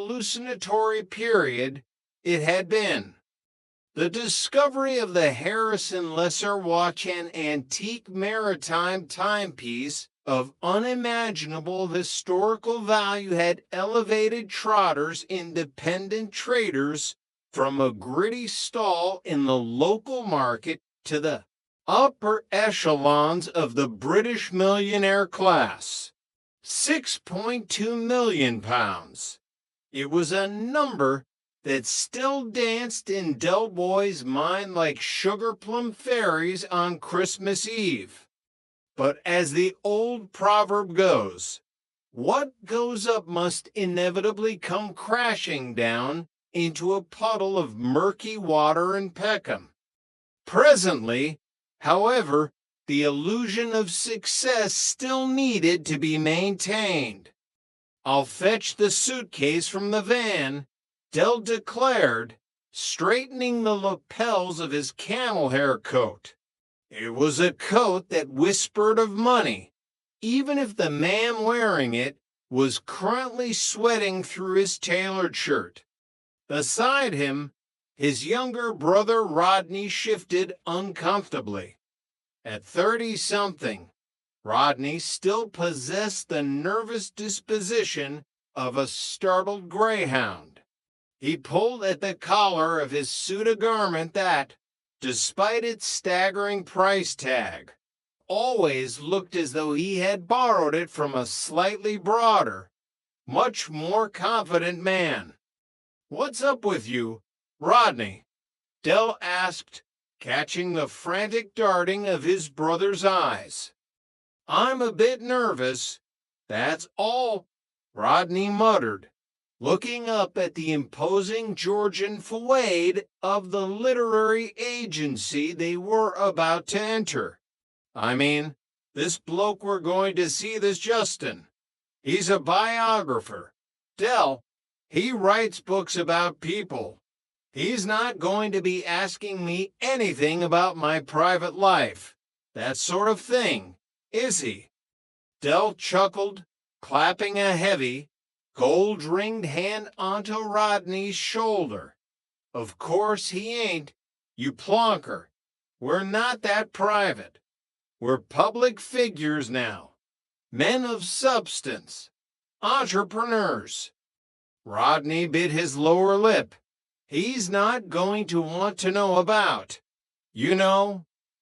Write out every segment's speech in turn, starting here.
hallucinatory period it had been. The discovery of the Harrison Lesser watch, an antique maritime timepiece of unimaginable historical value, had elevated Trotter's independent traders from a gritty stall in the local market to the upper echelons of the British millionaire class. £6.2 million. It was a number that still danced in Del Boy's mind like sugar plum fairies on Christmas Eve. But as the old proverb goes, what goes up must inevitably come crashing down into a puddle of murky water in Peckham. Presently, however, the illusion of success still needed to be maintained. "I'll fetch the suitcase from the van," Del declared, straightening the lapels of his camel hair coat. It was a coat that whispered of money, even if the man wearing it was currently sweating through his tailored shirt. Beside him, his younger brother Rodney shifted uncomfortably. At 30-something, Rodney still possessed the nervous disposition of a startled greyhound. He pulled at the collar of his suit of garment that, despite its staggering price tag, always looked as though he had borrowed it from a slightly broader, much more confident man. "What's up with you, Rodney?" Del asked, catching the frantic darting of his brother's eyes. "I'm a bit nervous, that's all," Rodney muttered, looking up at the imposing Georgian fouade of the literary agency they were about to enter. "I mean, this bloke we're going to see, this Justin. He's a biographer. Del, he writes books about people. He's not going to be asking me anything about my private life, that sort of thing, is he?" Del chuckled, clapping a heavy, gold-ringed hand onto Rodney's shoulder. "Of course he ain't, you plonker. We're not that private. We're public figures now. Men of substance. Entrepreneurs." Rodney bit his lower lip. "He's not going to want to know about,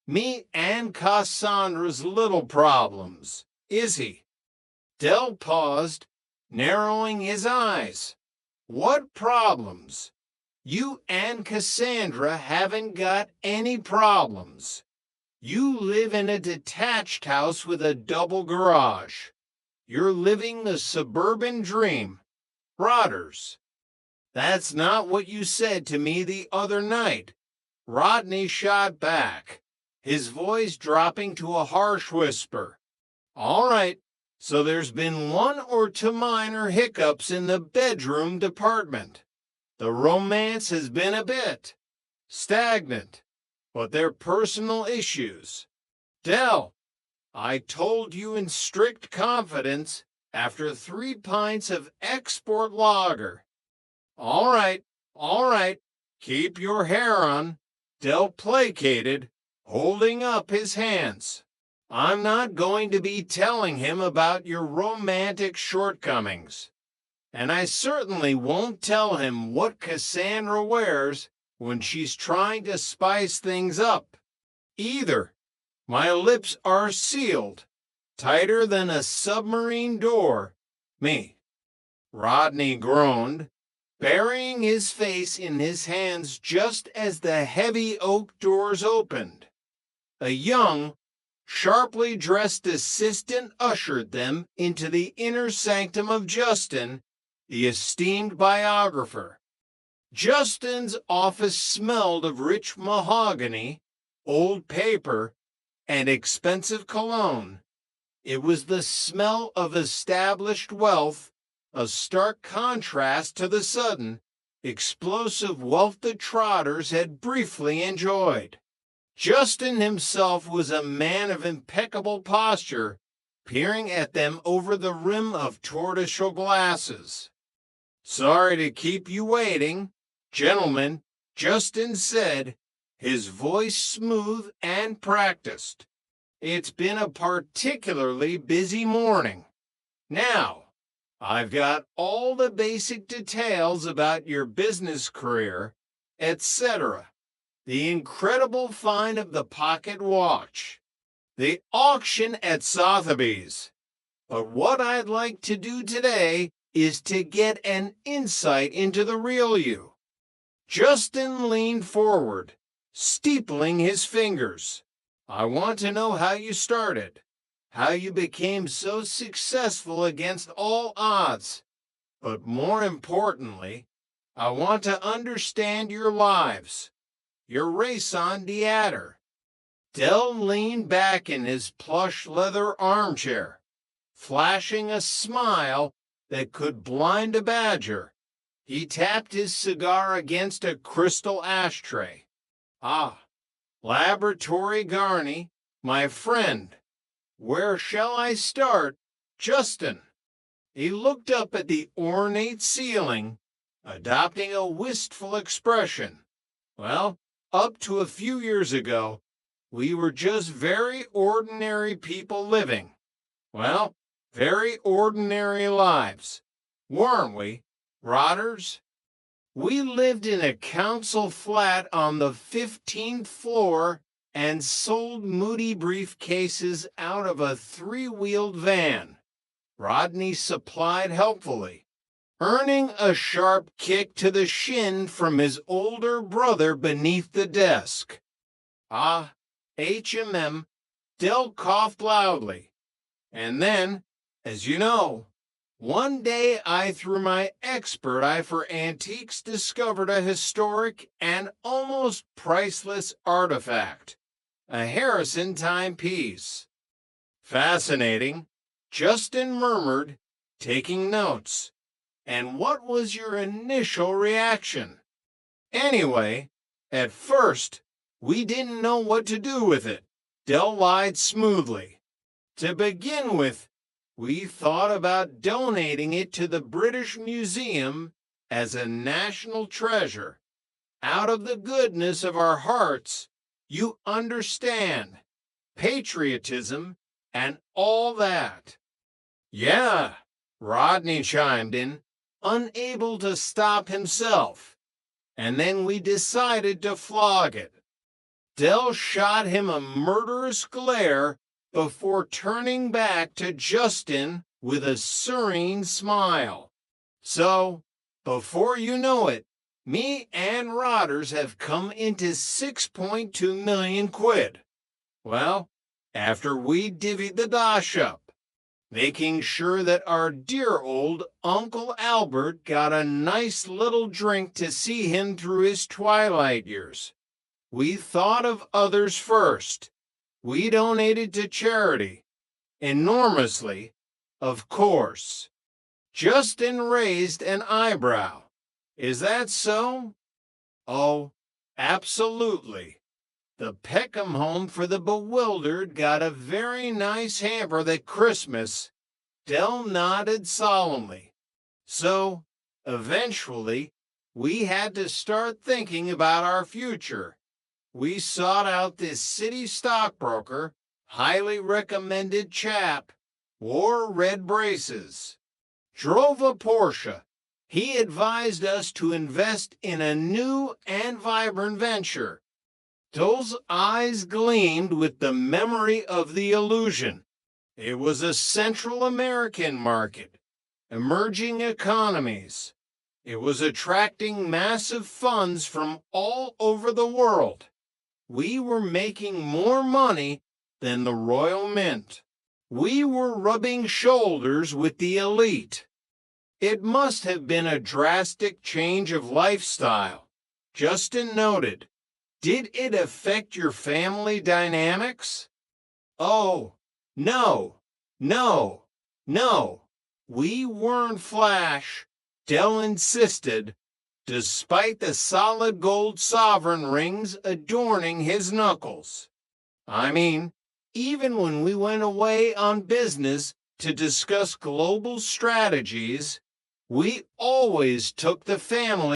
me and Cassandra's little problems, is he?" Del paused, narrowing his eyes. "What problems? You and Cassandra haven't got any problems. You live in a detached house with a double garage. You're living the suburban dream. Rotters." "That's not what you said to me the other night," Rodney shot back, his voice dropping to a harsh whisper. "All right, so there's been one or two minor hiccups in the bedroom department. The romance has been a bit stagnant, but they're personal issues. Del, I told you in strict confidence after 3 pints of export lager." All right, keep your hair on," Del placated, holding up his hands. "I'm not going to be telling him about your romantic shortcomings. And I certainly won't tell him what Cassandra wears when she's trying to spice things up, either. My lips are sealed, tighter than a submarine door. Me." Rodney groaned, burying his face in his hands just as the heavy oak doors opened. A young, sharply dressed assistant ushered them into the inner sanctum of Justin, the esteemed biographer. Justin's office smelled of rich mahogany, old paper, and expensive cologne. It was the smell of established wealth, a stark contrast to the sudden, explosive wealth the Trotters had briefly enjoyed. Justin himself was a man of impeccable posture, peering at them over the rim of tortoiseshell glasses. Sorry to keep you waiting, gentlemen, Justin said, his voice smooth and practiced. It's been a particularly busy morning. Now, I've got all the basic details about your business career, etc. The incredible find of the pocket watch, the auction at Sotheby's. But what I'd like to do today is to get an insight into the real you. Justin leaned forward, steepling his fingers. I want to know how you started, how you became so successful against all odds. But more importantly, I want to understand your lives, your raison d'etre. Dell leaned back in his plush leather armchair, flashing a smile that could blind a badger. He tapped his cigar against a crystal ashtray. Ah, Laboratory Garney, my friend. Where shall I start, Justin? He looked up at the ornate ceiling, adopting a wistful expression. Well, up to a few years ago, we were just very ordinary people living. Well, very ordinary lives, weren't we, Rotters? We lived in a council flat on the 15th floor and sold Moody briefcases out of a three-wheeled van. Rodney supplied helpfully, earning a sharp kick to the shin from his older brother beneath the desk. Ah, HMM, Dell coughed loudly. And then, as you know, one day I, through my expert eye for antiques, discovered a historic and almost priceless artifact, a Harrison timepiece. Fascinating, Justin murmured, taking notes. And what was your initial reaction? Anyway, at first, we didn't know what to do with it, Dell lied smoothly. To begin with, we thought about donating it to the British Museum as a national treasure. Out of the goodness of our hearts, you understand, patriotism and all that. Yeah, Rodney chimed in, unable to stop himself. And then we decided to flog it. Dell shot him a murderous glare before turning back to Justin with a serene smile. So, before you know it, me and Rotters have come into 6.2 million quid. Well, after we divvied the dosh up, making sure that our dear old Uncle Albert got a nice little drink to see him through his twilight years. We thought of others first. We donated to charity. Enormously, of course. Justin raised an eyebrow. Is that so? Oh, absolutely. The Peckham Home for the Bewildered got a very nice hamper that Christmas. Dell nodded solemnly. So, eventually, we had to start thinking about our future. We sought out this city stockbroker, highly recommended chap, wore red braces, drove a Porsche. He advised us to invest in a new and vibrant venture. Those eyes gleamed with the memory of the illusion. It was a Central American market, emerging economies. It was attracting massive funds from all over the world. We were making more money than the Royal Mint. We were rubbing shoulders with the elite. It must have been a drastic change of lifestyle, Justin noted. Did it affect your family dynamics? Oh, no, no, no. We weren't flash, Dell insisted, despite the solid gold sovereign rings adorning his knuckles. I mean, even when we went away on business to discuss global strategies, We always took the family